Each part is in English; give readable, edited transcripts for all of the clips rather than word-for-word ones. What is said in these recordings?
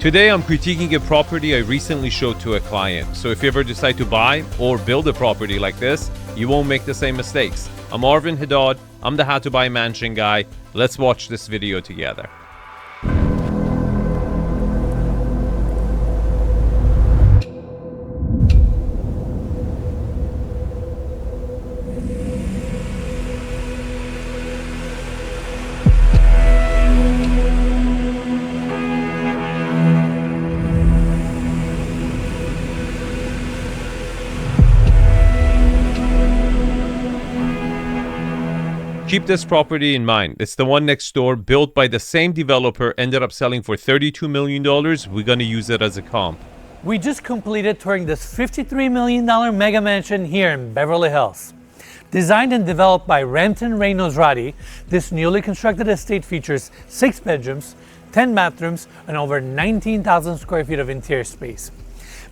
Today I'm critiquing a property I recently showed to a client. So if you ever decide to buy or build a property like this, you won't make the same mistakes. I'm Arvin Haddad. I'm the How to Buy Mansion guy. Let's watch this video together. Keep this property in mind. It's the one next door, built by the same developer, ended up selling for $32 million. We're going to use it as a comp. We just completed touring this $53 million mega mansion here in Beverly Hills. Designed and developed by Ramtin Ray Nosrati, this newly constructed estate features 6 bedrooms, 10 bathrooms, and over 19,000 square feet of interior space.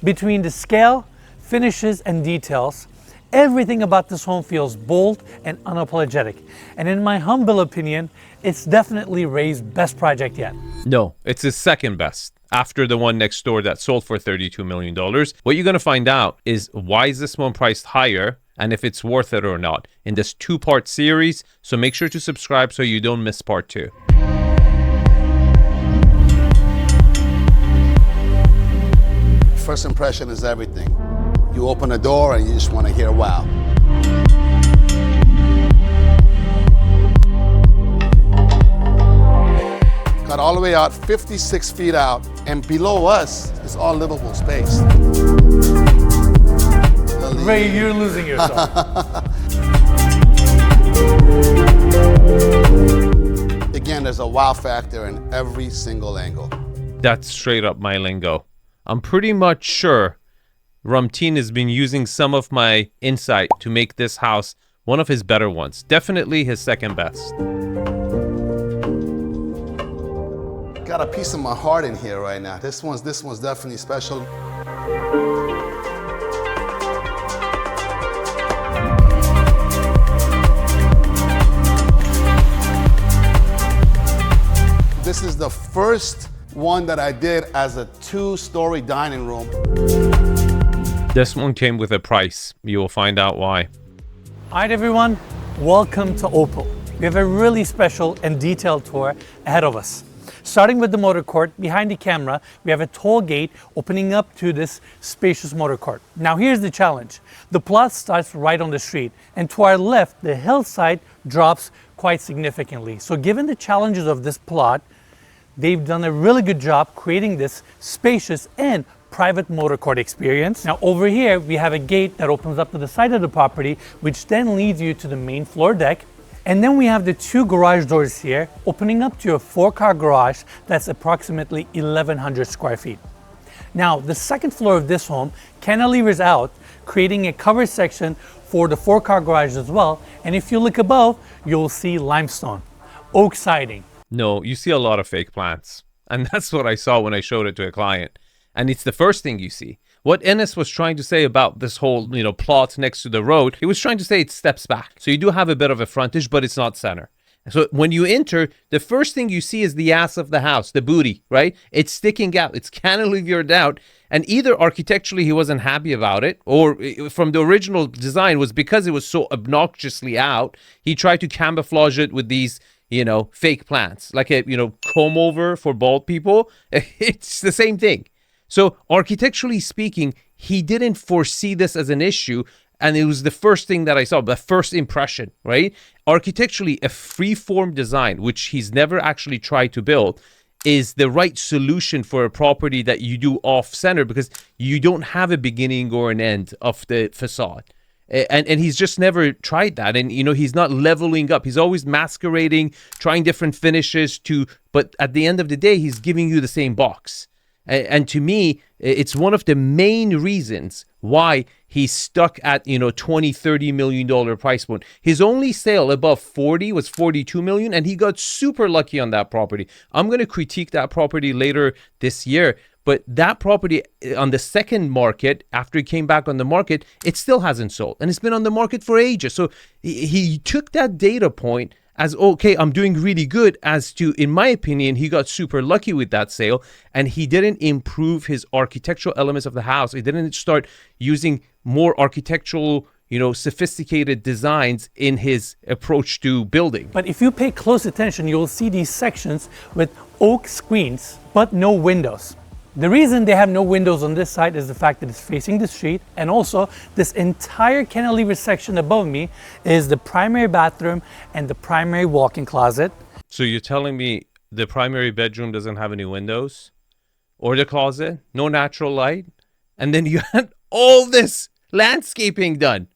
Between the scale, finishes, and details, everything about this home feels bold and unapologetic. And in my humble opinion, it's definitely Ray's best project yet. No, it's his second best. After the one next door that sold for $32 million. What you're going to find out is why is this one priced higher and if it's worth it or not in this 2-part series. So make sure to subscribe so you don't miss part 2. First impression is everything. You open a door and you just want to hear wow. Got all the way out, 56 feet out, and below us is all livable space. Ray, you're losing yourself. Again, there's a wow factor in every single angle. That's straight up my lingo. I'm pretty much sure Ramtin has been using some of my insight to make this house one of his better ones. Definitely his second best. Got a piece of my heart in here right now. This one's definitely special. This is the first one that I did as a 2-story dining room. This one came with a price. You will find out why. All right, everyone, welcome to OPAL. We have a really special and detailed tour ahead of us. Starting with the motor court, behind the camera, we have a tall gate opening up to this spacious motor court. Now here's the challenge. The plot starts right on the street, and to our left, the hillside drops quite significantly. So given the challenges of this plot, they've done a really good job creating this spacious and private motor court experience. Now over here, we have a gate that opens up to the side of the property, which then leads you to the main floor deck. And then we have the 2 garage doors here, opening up to a 4-car garage that's approximately 1,100 square feet. Now, the second floor of this home cantilevers out, creating a cover section for the 4-car garage as well. And if you look above, you'll see limestone, oak siding. No, you see a lot of fake plants. And that's what I saw when I showed it to a client. And it's the first thing you see. What Enes was trying to say about this whole, plot next to the road, he was trying to say it steps back. So you do have a bit of a frontage, but it's not center. So when you enter, the first thing you see is the ass of the house, the booty, right? It's sticking out, it's cantilevered out. And either architecturally he wasn't happy about it, or from the original design was because it was so obnoxiously out, he tried to camouflage it with these fake plants, like a, comb over for bald people. It's the same thing. So architecturally speaking, he didn't foresee this as an issue. And it was the first thing that I saw, the first impression, right? Architecturally, a free-form design, which he's never actually tried to build, is the right solution for a property that you do off-center because you don't have a beginning or an end of the facade. And he's just never tried that. And, he's not leveling up. He's always masquerading, trying different finishes but at the end of the day, he's giving you the same box. And to me, it's one of the main reasons why he's stuck at, $20-30 million price point. His only sale above 40 was $42 million, and he got super lucky on that property. I'm going to critique that property later this year, but that property on the second market, after it came back on the market, it still hasn't sold, and it's been on the market for ages. So he took that data point as, okay, I'm doing really good, as to, in my opinion, he got super lucky with that sale and he didn't improve his architectural elements of the house. He didn't start using more architectural, sophisticated designs in his approach to building. But if you pay close attention, you'll see these sections with oak screens, but no windows. The reason they have no windows on this side is the fact that it's facing the street, and also this entire cantilever section above me is the primary bathroom and the primary walk-in closet. So you're telling me the primary bedroom doesn't have any windows? Or the closet? No natural light? And then you had all this landscaping done.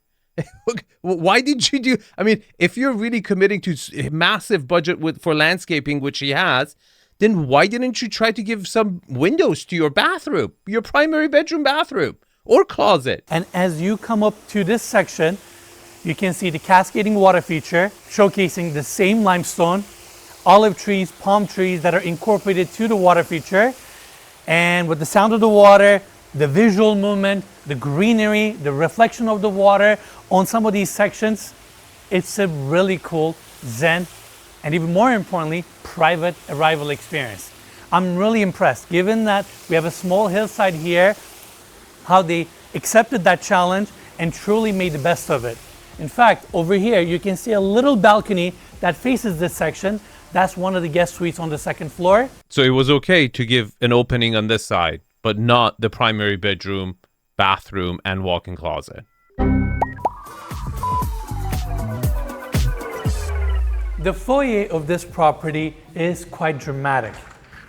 Why did you do? I mean, if you're really committing to a massive budget for landscaping, which he has, then why didn't you try to give some windows to your bathroom, your primary bedroom bathroom or closet? And as you come up to this section, you can see the cascading water feature showcasing the same limestone, olive trees, palm trees that are incorporated to the water feature. And with the sound of the water, the visual movement, the greenery, the reflection of the water on some of these sections, it's a really cool zen and, even more importantly, private arrival experience. I'm really impressed, given that we have a small hillside here, how they accepted that challenge and truly made the best of it. In fact, over here you can see a little balcony that faces this section. That's one of the guest suites on the second floor. So it was okay to give an opening on this side, but not the primary bedroom, bathroom, and walk-in closet. The foyer of this property is quite dramatic.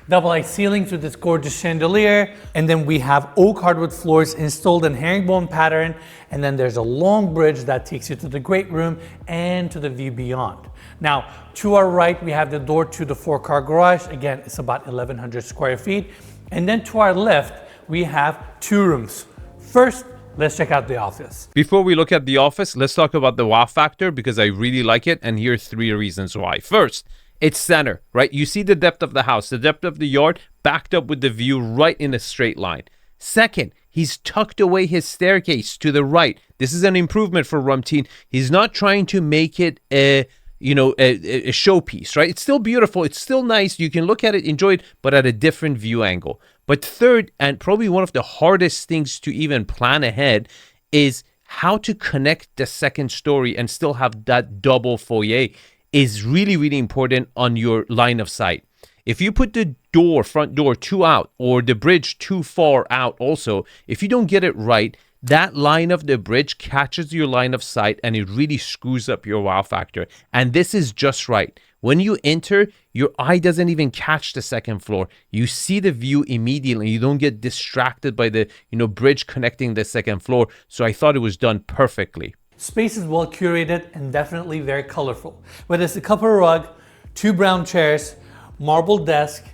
Double height ceilings with this gorgeous chandelier, and then we have oak hardwood floors installed in herringbone pattern, and then there's a long bridge that takes you to the great room and to the view beyond. Now, to our right, we have the door to the 4-car garage. Again, it's about 1,100 square feet. And then to our left, we have 2 rooms. First, let's check out the office. Before we look at the office, let's talk about the wow factor, because I really like it, and here are 3 reasons why. First, it's center, right? You see the depth of the house, the depth of the yard, backed up with the view right in a straight line. Second, he's tucked away his staircase to the right. This is an improvement for Ramtin. He's not trying to make it a showpiece, right? It's still beautiful. It's still nice. You can look at it, enjoy it, but at a different view angle. But third, and probably one of the hardest things to even plan ahead, is how to connect the second story and still have that double foyer is really, really important on your line of sight. If you put the front door too out, or the bridge too far out also, if you don't get it right, that line of the bridge catches your line of sight and it really screws up your wow factor. And this is just right. When you enter, your eye doesn't even catch the second floor. You see the view immediately. You don't get distracted by the bridge connecting the second floor. So I thought it was done perfectly. Space is well curated and definitely very colorful. Whether it's a couple rug, 2 brown chairs, marble desk,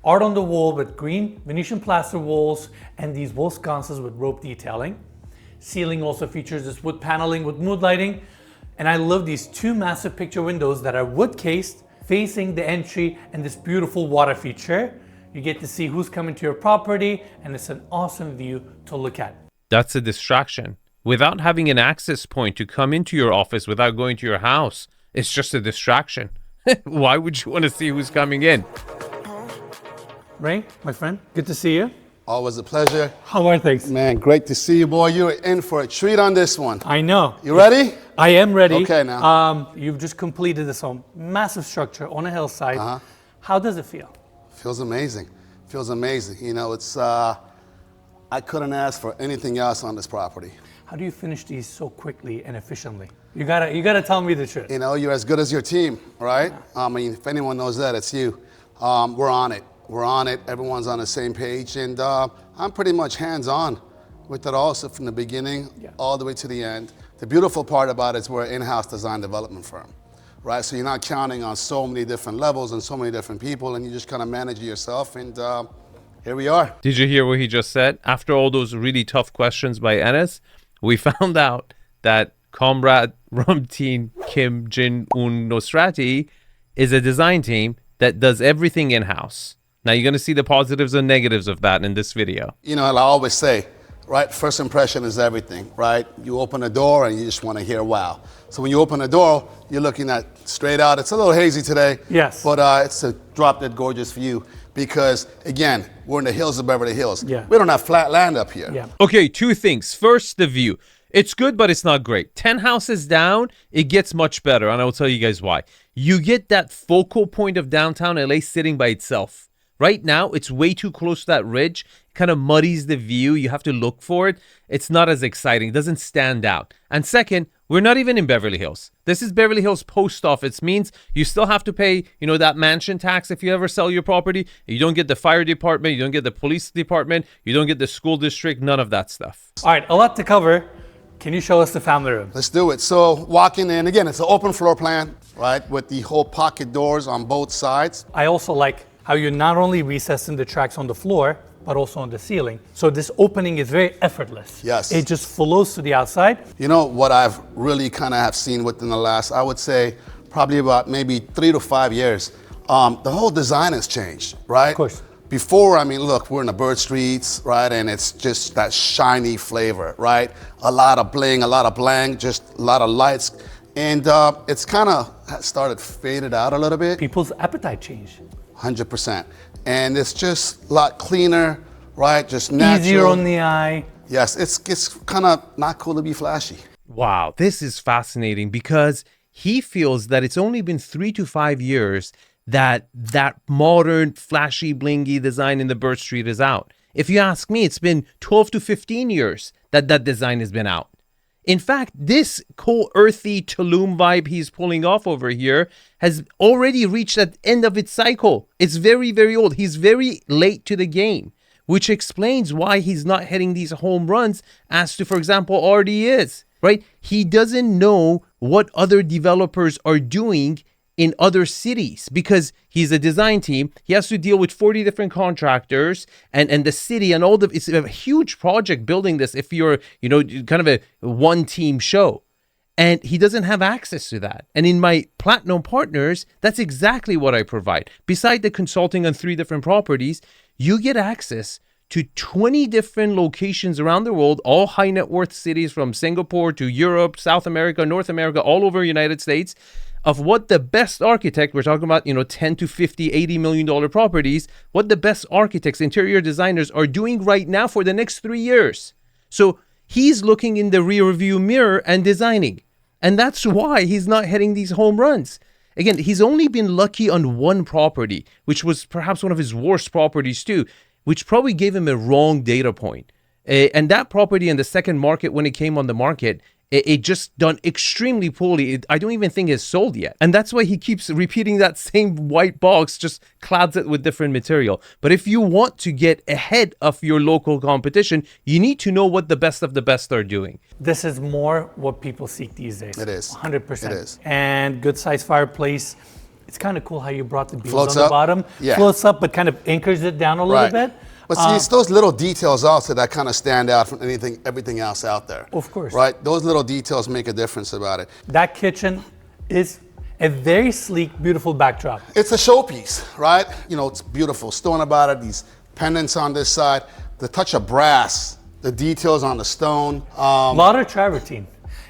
art on the wall with green Venetian plaster walls, and these wall sconces with rope detailing. Ceiling also features this wood paneling with mood lighting. And I love these 2 massive picture windows that are wood cased, facing the entry and this beautiful water feature. You get to see who's coming to your property, and it's an awesome view to look at. That's a distraction. Without having an access point to come into your office without going to your house, it's just a distraction. Why would you want to see who's coming in? Ray, my friend, good to see you. Always a pleasure. How are things? Man, great to see you, boy. You're in for a treat on this one. I know. You ready? I am ready. Okay, now. You've just completed this massive structure on a hillside. How does it feel? Feels amazing. Feels amazing. It's I couldn't ask for anything else on this property. How do you finish these so quickly and efficiently? You gotta tell me the truth. You're as good as your team, right? I mean, if anyone knows that, it's you. We're on it. We're on it. Everyone's on the same page, and I'm pretty much hands-on with it also from the beginning all the way to the end. The beautiful part about it is we're an in-house design development firm, right? So you're not counting on so many different levels and so many different people, and you just kind of manage it yourself, and here we are. Did you hear what he just said? After all those really tough questions by Enes, we found out that Comrade Ramtin Nosrati is a design team that does everything in-house. Now you're going to see the positives and negatives of that in this video. I always say, right? First impression is everything, right? You open a door and you just want to hear wow. So when you open a door, you're looking at straight out. It's a little hazy today. Yes. But it's a drop dead gorgeous view because, again, we're in the hills of Beverly Hills. Yeah. We don't have flat land up here. Yeah. Okay, two things. First, the view. It's good, but it's not great. 10 houses down, it gets much better, and I will tell you guys why. You get that focal point of downtown LA sitting by itself. Right now, it's way too close to that ridge. It kind of muddies the view. You have to look for it. It's not as exciting. It doesn't stand out. And second, we're not even in Beverly Hills. This is Beverly Hills post office. Means you still have to pay, that mansion tax if you ever sell your property. You don't get the fire department. You don't get the police department. You don't get the school district. None of that stuff. All right, a lot to cover. Can you show us the family room? Let's do it. So walking in, again, it's an open floor plan, right? With the whole pocket doors on both sides. I also like how you're not only recessing the tracks on the floor, but also on the ceiling. So this opening is very effortless. Yes. It just flows to the outside. You know what I've really kind of have seen within the last, I would say, probably about maybe 3 to 5 years. The whole design has changed, right? Of course. Before, look, we're in the bird streets, right? And it's just that shiny flavor, right? A lot of bling, a lot of blang, just a lot of lights. And it's kind of started faded out a little bit. People's appetite changed. 100%. And it's just a lot cleaner, right? Just natural. Easier on the eye. Yes, it's kind of not cool to be flashy. Wow, this is fascinating because he feels that it's only been 3 to 5 years that modern, flashy, blingy design in the Bird Street is out. If you ask me, it's been 12 to 15 years that design has been out. In fact, this cool, earthy Tulum vibe he's pulling off over here has already reached the end of its cycle. It's very, very old. He's very late to the game, which explains why he's not hitting these home runs as to, for example, RD is, right? He doesn't know what other developers are doing in other cities because he's a design team. He has to deal with 40 different contractors and the city and all it's a huge project building this if you're, kind of a one team show. And he doesn't have access to that. And in my Platinum Partners, that's exactly what I provide. Beside the consulting on 3 different properties, you get access to 20 different locations around the world, all high net worth cities from Singapore to Europe, South America, North America, all over the United States, of what the best architect, we're talking about, 10 to 50, $80 million properties, what the best architects, interior designers are doing right now for the next 3 years. So he's looking in the rear view mirror and designing. And that's why he's not hitting these home runs. Again, he's only been lucky on one property, which was perhaps one of his worst properties too, which probably gave him a wrong data point. And that property in the second market, when it came on the market, it just done extremely poorly. I don't even think it's sold yet. And that's why he keeps repeating that same white box, just clads it with different material. But if you want to get ahead of your local competition, you need to know what the best of the best are doing. This is more what people seek these days. It is. 100%. It is. And good sized fireplace. It's kind of cool how you brought the beams Floats on the up. bottom. Yeah. Floats up, but kind of anchors it down a little bit. But see, it's those little details also that kind of stand out from everything else out there. Of course. Right? Those little details make a difference about it. That kitchen is a very sleek, beautiful backdrop. It's a showpiece, right? It's beautiful. Stone about it, these pendants on this side, the touch of brass, the details on the stone. A lot of travertine.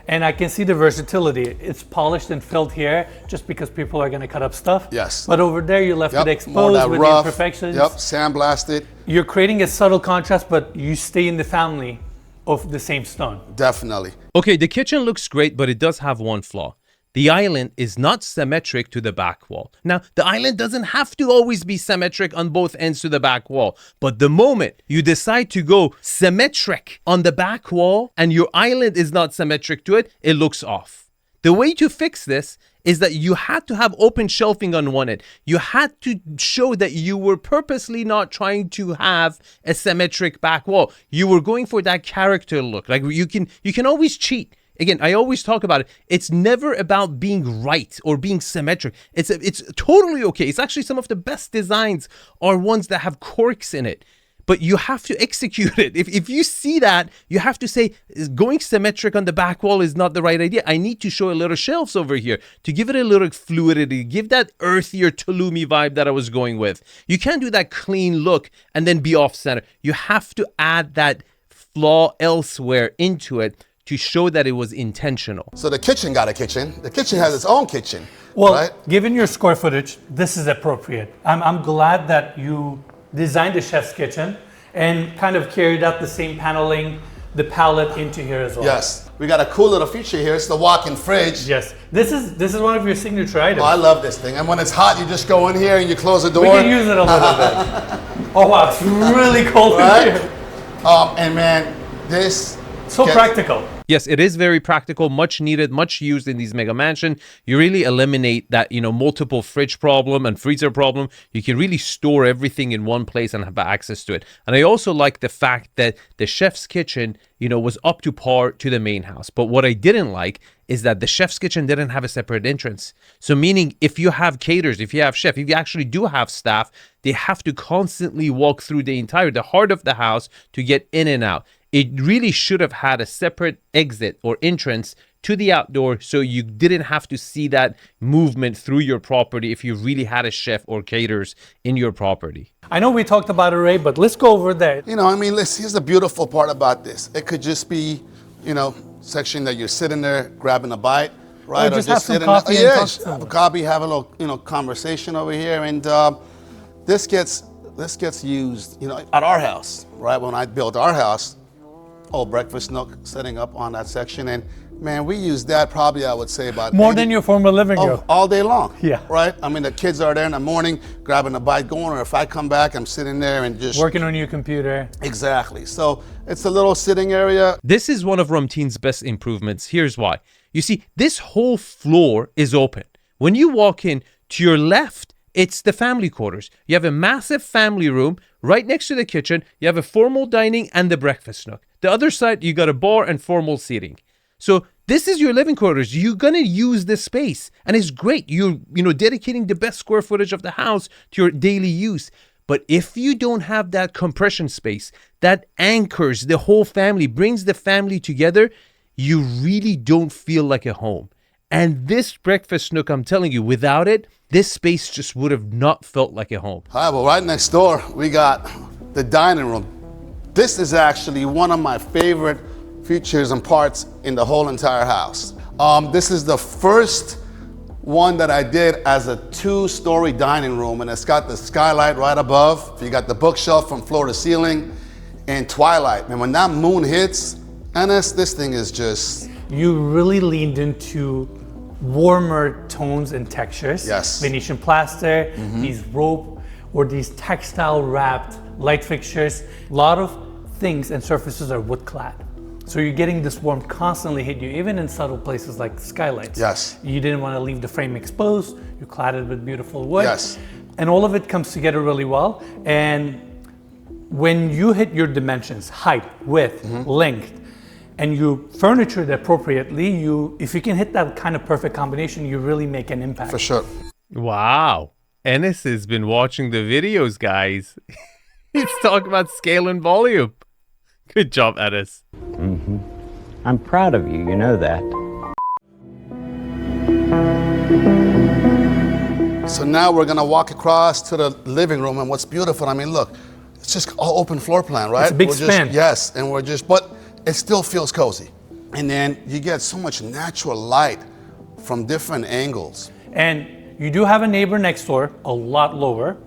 And I can see the versatility. It's polished and filled here just because people are going to cut up stuff. Yes. But over there, you left it More exposed that with rough, the imperfections. Yep, sandblasted. You're creating a subtle contrast, but you stay in the family of the same stone. Definitely. Okay, the kitchen looks great, but it does have one flaw. The island is not symmetric to the back wall. Now, the island doesn't have to always be symmetric on both ends to the back wall. But the moment you decide to go symmetric on the back wall and your island is not symmetric to it, it looks off. The way to fix this is that you had to have open shelving on one end. You had to show that you were purposely not trying to have a symmetric back wall. You were going for that character look. Like you can always cheat. Again, I always talk about it. It's never about being right or being symmetric. It's totally okay. It's actually some of the best designs are ones that have corks in it. But you have to execute it. If you see that, you have to say, going symmetric on the back wall is not the right idea. I need to show a little shelves over here to give it a little fluidity, give that earthier Tulumi vibe that I was going with. You can't do that clean look and then be off center. You have to add that flaw elsewhere into it to show that it was intentional. So the kitchen got a kitchen. The kitchen has its own kitchen. Well, right? given your square footage, this is appropriate. I'm glad that you designed the chef's kitchen and kind of carried out the same paneling, the palette into here as well. Yes. We got a cool little feature here. It's the walk-in fridge. Yes. This is one of your signature items. Oh, I love this thing. And when it's hot, you just go in here and you close the door. We can use it a little bit. Oh wow, it's really cold Right? in here. And man, this So practical. Yes, it is very practical, much needed, much used in these mega mansion. You really eliminate that, multiple fridge problem and freezer problem. You can really store everything in one place and have access to it. And I also like the fact that the chef's kitchen, was up to par to the main house. But what I didn't like is that the chef's kitchen didn't have a separate entrance. So meaning if you have caterers, if you have chef, if you actually do have staff, they have to constantly walk through the heart of the house to get in and out. It really should have had a separate exit or entrance to the outdoor so you didn't have to see that movement through your property if you really had a chef or caterers in your property. I know we talked about it, Ray, but let's go over that. Listen, here's the beautiful part about this. It could just be, section that you're sitting there grabbing a bite, right? Or just have some sitting coffee there. and Yeah, talk to have a them. coffee, have a little, conversation over here. And this gets used, at our house, right? When I built our house, old breakfast nook setting up on that section. And man, we use that probably, I would say, about More 80 than your former living room. all day long. Yeah. Right? I mean, the kids are there in the morning grabbing a bite going, or if I come back, I'm sitting there and just Working on your computer. Exactly. So it's a little sitting area. This is one of Ramtin's best improvements. Here's why. You see, this whole floor is open. When you walk in, to your left, it's the family quarters. You have a massive family room right next to the kitchen. You have a formal dining and the breakfast nook. The other side, you got a bar and formal seating. So this is your living quarters. You're going to use this space. And it's great. You're, dedicating the best square footage of the house to your daily use. But if you don't have that compression space that anchors the whole family, brings the family together, you really don't feel like a home. And this breakfast nook, I'm telling you, without it, this space just would have not felt like a home. All right, well, right next door, we got the dining room. This is actually one of my favorite features and parts in the whole entire house. This is the first one that I did as a 2-story dining room, and it's got the skylight right above. You got the bookshelf from floor to ceiling and twilight. And when that moon hits, Enes, this thing is just... You really leaned into warmer tones and textures. Yes. Venetian plaster, these rope or these textile wrapped light fixtures. A lot of things and surfaces are wood clad. So you're getting this warmth constantly hit you, even in subtle places like skylights. Yes. You didn't want to leave the frame exposed. You clad it with beautiful wood. Yes. And all of it comes together really well. And when you hit your dimensions, height, width, length, and you furniture it appropriately, if you can hit that kind of perfect combination, you really make an impact. For sure. Wow. Enes has been watching the videos, guys. He's talking about scale and volume. Good job, Enes. I'm proud of you, you know that. So now we're gonna walk across to the living room, and what's beautiful, look, it's just all open floor plan, right? It's a big We're span. Yes, and but it still feels cozy. And then you get so much natural light from different angles. And you do have a neighbor next door, a lot lower,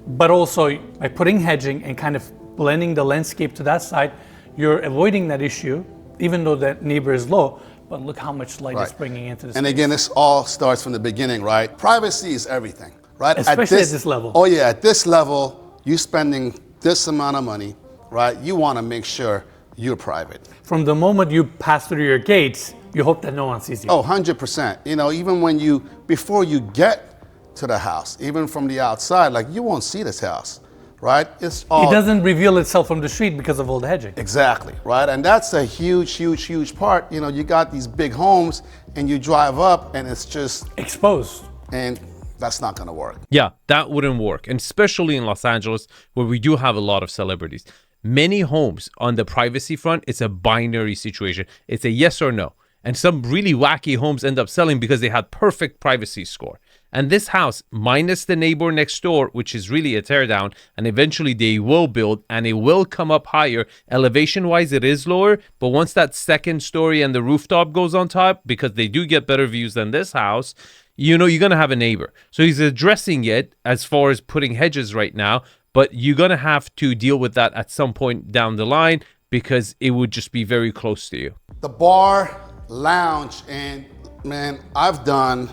but also by putting hedging and kind of blending the landscape to that side, you're avoiding that issue, even though that neighbor is low, but look how much light it's bringing into this. And again, this all starts from the beginning, right? Privacy is everything, right? Especially at this level. Oh yeah, at this level, you spending this amount of money, right? You wanna make sure you're private. From the moment you pass through your gates, you hope that no one sees you. Oh, 100%. Even before you get to the house, even from the outside, you won't see this house, right? It's all... It doesn't reveal itself from the street because of all the hedging. Exactly, right? And that's a huge, huge, huge part. You got these big homes and you drive up and it's just... Exposed. And that's not gonna work. Yeah, that wouldn't work. And especially in Los Angeles, where we do have a lot of celebrities. Many homes on the privacy front, it's a binary situation. It's a yes or no. And some really wacky homes end up selling because they had perfect privacy score. And this house, minus the neighbor next door, which is really a teardown, and eventually they will build and it will come up higher. Elevation-wise, it is lower, but once that second story and the rooftop goes on top, because they do get better views than this house, you know, you're going to have a neighbor. So he's addressing it as far as putting hedges right now, but you're going to have to deal with that at some point down the line because it would just be very close to you. The bar, lounge, and man, I've done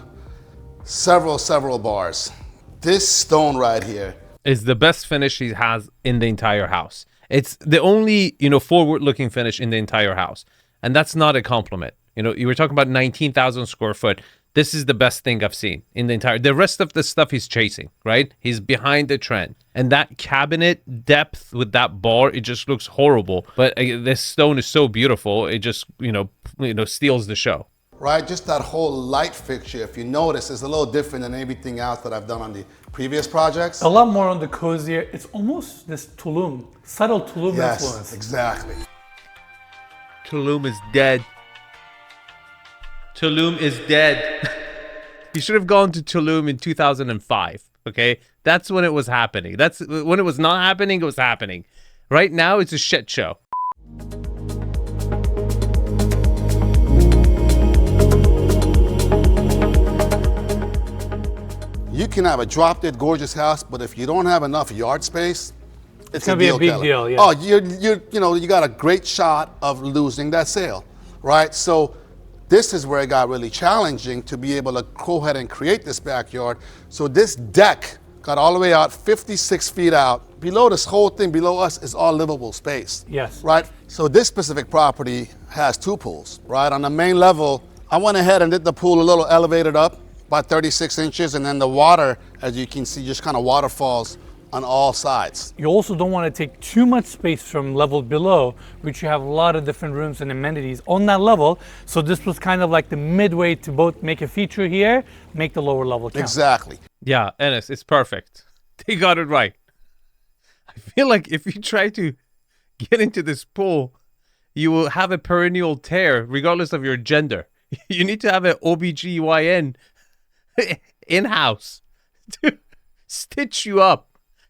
several bars. This stone right here is the best finish he has in the entire house. It's the only, you know, forward-looking finish in the entire house. And that's not a compliment. You know, you were talking about 19,000 square foot. This is the best thing I've seen in the entire... The rest of the stuff he's chasing, right? He's behind the trend. And that cabinet depth with that bar, it just looks horrible. But this stone is so beautiful, it just, you know, steals the show. Right, just that whole light fixture, if you notice, is a little different than everything else that I've done on the previous projects. A lot more on the cozier. It's almost this Tulum, subtle Tulum influence. Yes, exactly. Tulum is dead. Tulum is dead. You should have gone to Tulum in 2005, okay? That's when it was happening. That's when it was not happening, it was happening. Right now, it's a shit show. You can have a drop-dead gorgeous house, but if you don't have enough yard space, it's gonna be a big deal, yeah. Oh, you got a great shot of losing that sale, right? So this is where it got really challenging to be able to go ahead and create this backyard. So this deck got all the way out, 56 feet out. Below this whole thing, below us, is all livable space. Yes. Right? So this specific property has two pools, right? On the main level, I went ahead and did the pool a little elevated up, about 36 inches, and then the water, as you can see, just kind of waterfalls on all sides. You also don't want to take too much space from level below, which you have a lot of different rooms and amenities on that level. So this was kind of like the midway to both make a feature here, make the lower level count. Exactly. Yeah, Enes, it's perfect. They got it right. I feel like if you try to get into this pool, you will have a perennial tear regardless of your gender. You need to have an OBGYN in-house to stitch you up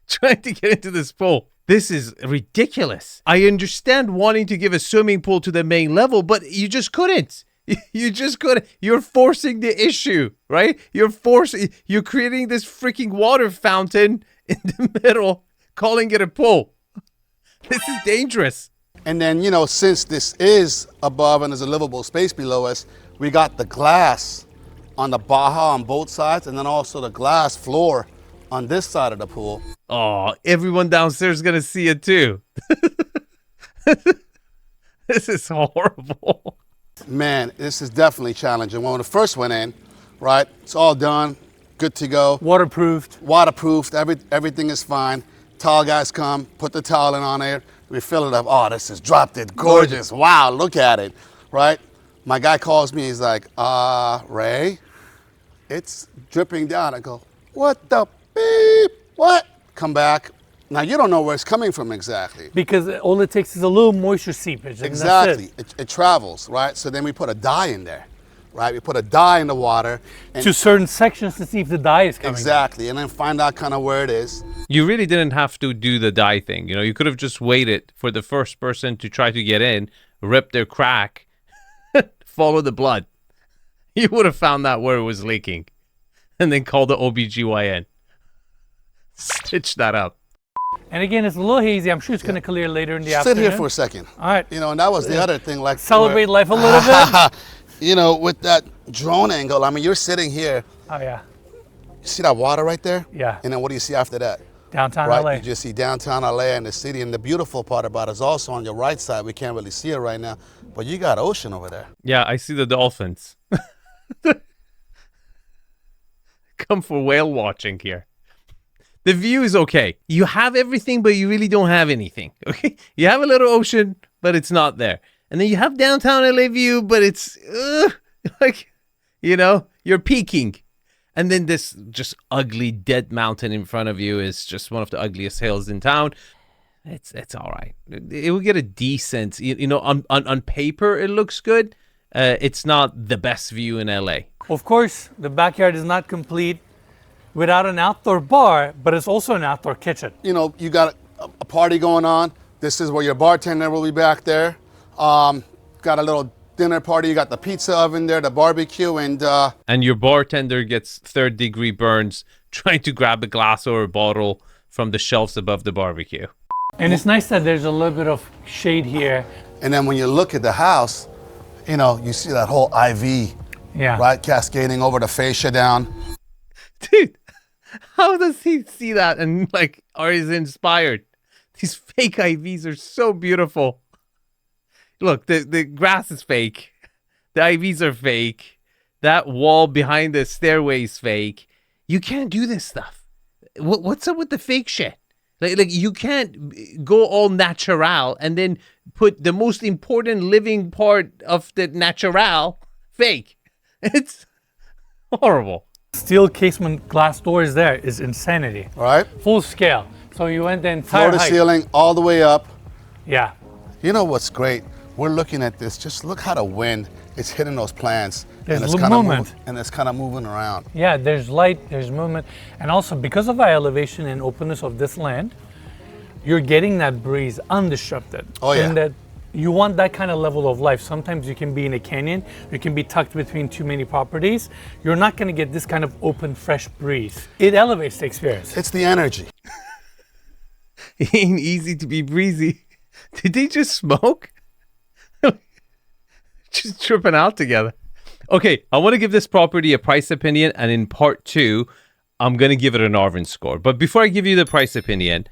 trying to get into this pool. This is ridiculous. I understand wanting to give a swimming pool to the main level, but you just couldn't. You just couldn't. You're forcing the issue, right? You're creating this freaking water fountain in the middle, calling it a pool. This is dangerous. And then, you know, since this is above and there's a livable space below us, we got the glass on the Baja on both sides, and then also the glass floor on this side of the pool. Oh, everyone downstairs is going to see it too. This is horrible. Man, this is definitely challenging. When we first went in, right, it's all done, good to go. Waterproofed. Waterproofed, everything is fine. Towel guys come, put the towel in on there, we fill it up. Oh, this is drop dead gorgeous. Wow, look at it, right? My guy calls me, he's like, Ray, it's dripping down. I go, what the beep? What? Come back. Now, you don't know where it's coming from exactly. Because all it takes is a little moisture seepage. And Exactly. That's It travels, right? So then we put a dye in there, right? We put a dye in the water. And to certain sections to see if the dye is coming. Exactly. And then find out kind of where it is. You really didn't have to do the dye thing. You know, you could have just waited for the first person to try to get in, rip their crack, follow the blood. You would have found out where it was leaking and then call the OBGYN. Stitch that up. And again, it's a little hazy. I'm sure it's going to clear later in the afternoon. Sit here for a second. All right. You know, and that was the other thing. Like Celebrate life a little bit. You know, with that drone angle, I mean, you're sitting here. Oh, yeah. See that water right there? Yeah. And then what do you see after that? Downtown Right? LA. You just see downtown LA and the city. And the beautiful part about it is also on your right side. We can't really see it right now, but you got ocean over there. Yeah, I see the dolphins. Come for whale watching here. The view is okay. You have everything, but you really don't have anything. Okay, you have a little ocean, but it's not there. And then you have downtown LA view, but it's like, you know, you're peaking. And then this just ugly dead mountain in front of you is just one of the ugliest hills in town. It's all right. It will get a decent, you know, on paper it looks good. It's not the best view in LA. Of course, the backyard is not complete without an outdoor bar, but it's also an outdoor kitchen. You know, you got a party going on. This is where your bartender will be back there. Got a little dinner party. You got the pizza oven there, the barbecue, and your bartender gets third-degree burns trying to grab a glass or a bottle from the shelves above the barbecue. And it's nice that there's a little bit of shade here. And then when you look at the house, you know, you see that whole IV, right, cascading over the fascia down. Dude, how does he see that and like, or is inspired? These fake IVs are so beautiful. Look, the grass is fake. The IVs are fake. That wall behind the stairway is fake. You can't do this stuff. What's up with the fake shit? Like you can't go all natural and then put the most important living part of the natural fake. It's horrible. Steel casement glass doors there is insanity. All right. Full scale. So you went the entire Floor to height. ceiling, all the way up. Yeah. You know what's great? We're looking at this. Just look how the wind is hitting those plants. There's and it's movement. And it's kind of moving around. Yeah, there's light, there's movement. And also because of our elevation and openness of this land, you're getting that breeze undisrupted. Oh, yeah. And that you want that kind of level of life. Sometimes you can be in a canyon, you can be tucked between too many properties. You're not going to get this kind of open, fresh breeze. It elevates the experience. It's the energy. It ain't easy to be breezy. Did they just smoke? Just tripping out together. Okay, I want to give this property a price opinion, and in part 2, I'm going to give it an Arvin score. But before I give you the price opinion,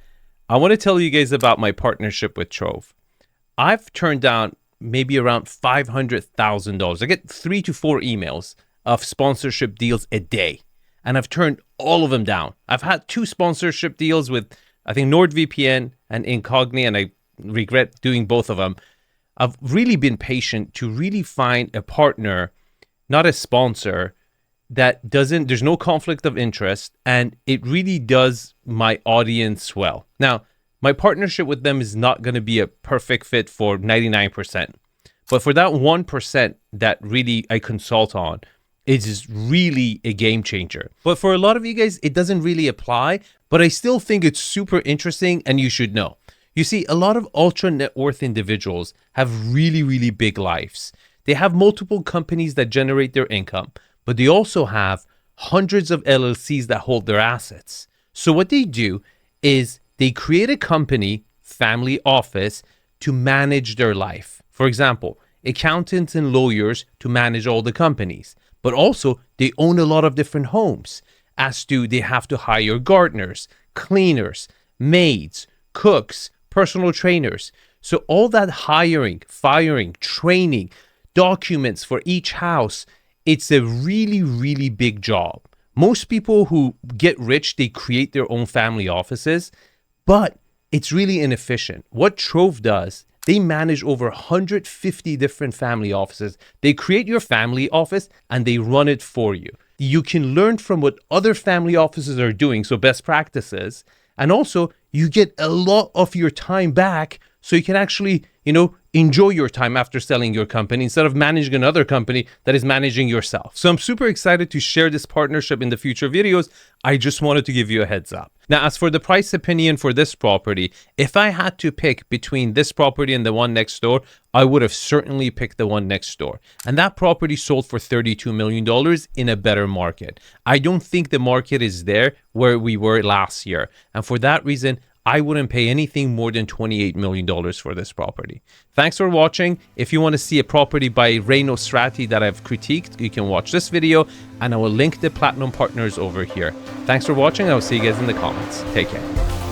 I want to tell you guys about my partnership with Trove. I've turned down maybe around $500,000. I get 3 to 4 emails of sponsorship deals a day, and I've turned all of them down. I've had 2 sponsorship deals with, I think, NordVPN and Incogni, and I regret doing both of them. I've really been patient to really find a partner, not a sponsor, that doesn't, there's no conflict of interest, and it really does my audience well. Now, my partnership with them is not going to be a perfect fit for 99%, but for that 1% that really I consult on, it is really a game changer. But for a lot of you guys, it doesn't really apply, but I still think it's super interesting and you should know. You see, a lot of ultra net worth individuals have really, really big lives. They have multiple companies that generate their income, but they also have hundreds of LLCs that hold their assets. So what they do is they create a company, family office, to manage their life. For example, accountants and lawyers to manage all the companies, but also they own a lot of different homes. As to they have to hire gardeners, cleaners, maids, cooks, personal trainers. So all that hiring, firing, training, documents for each house, it's a really, really big job. Most people who get rich, they create their own family offices, but it's really inefficient. What Trove does, they manage over 150 different family offices. They create your family office and they run it for you. You can learn from what other family offices are doing, so best practices, and also you get a lot of your time back, so you can actually, enjoy your time after selling your company instead of managing another company that is managing yourself. So I'm super excited to share this partnership in the future videos. I just wanted to give you a heads up. Now, as for the price opinion for this property, if I had to pick between this property and the one next door, I would have certainly picked the one next door. And that property sold for $32 million in a better market. I don't think the market is there where we were last year. And for that reason, I wouldn't pay anything more than $28 million for this property. Thanks for watching. If you want to see a property by Ray Nosrati that I've critiqued, you can watch this video, and I will link the Platinum Partners over here. Thanks for watching. I will see you guys in the comments. Take care.